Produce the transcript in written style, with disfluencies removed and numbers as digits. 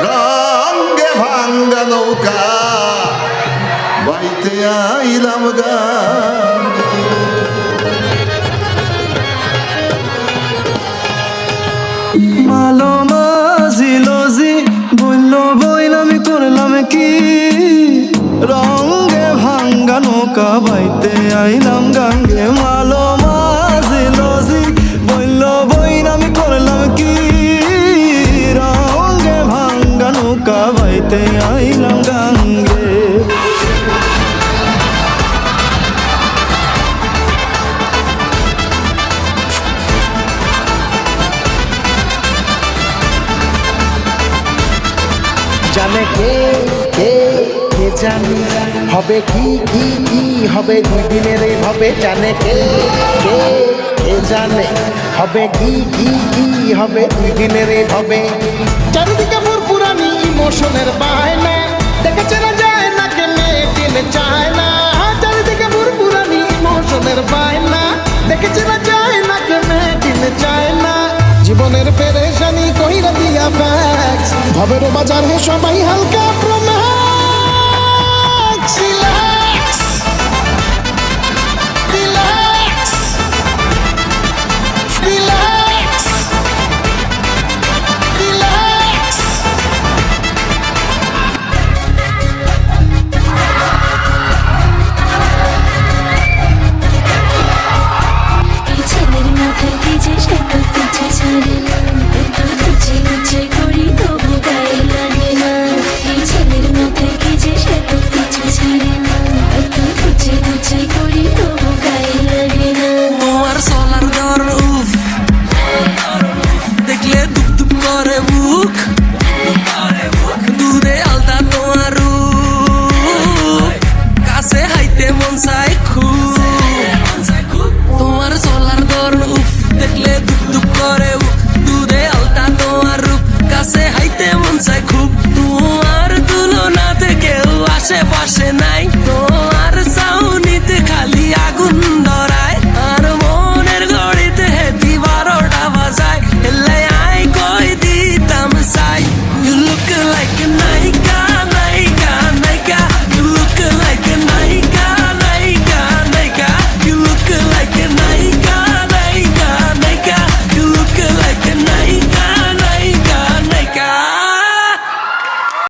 রঙে ভাঙ্গা নৌকা বাইতে আইলাম গান। মালো মাঝিলোজি বলল বইল আমি করলাম কি, রঙে ভাঙ্গা নৌকা বাইতে আইলাম গাঙ্গে। মালো মাঝিলোজি বলল বইল আমি করলাম কি, রঙে ভাঙ্গা নৌকা বাইতে আইলাম গাঙ্গে। জানে কে কে কে জানে হবে কি কি কি হবে দুই দিনের এই হবে। জানে কে কে কে জানে হবে কি কি কি হবে দুই দিনের এই হবে। চারিদিকে পুরানি ইমোশনের বায়না, দেখে চেনা যায় না কে মেয়েটিনে চায় না। চারিদিকে পুরানি ইমোশনের বায়না, দেখে চেনা যায় না কে মেয়েটিনে চায় না। জীবনের পেরেশানি কইরা দিয়া ফ্যাক্স, ভবেরও বাজার হে সবাই হালকা Pro Max. Relax relax relax relax. এই ছেলের মাথায় ভিজে সে তো পিছে ছাড়ে না, এত খুঁজে খুঁজে করি তবু গায়ে লাগে না। এই ছেলের মাথায় ভিজে সে তো পিছে ছাড়ে না, এত খুঁজে খুঁজে করি তবু গায়ে লাগে না। তোমার সোলার ধর উফ দেখলে দুপ দুপ করে বুক।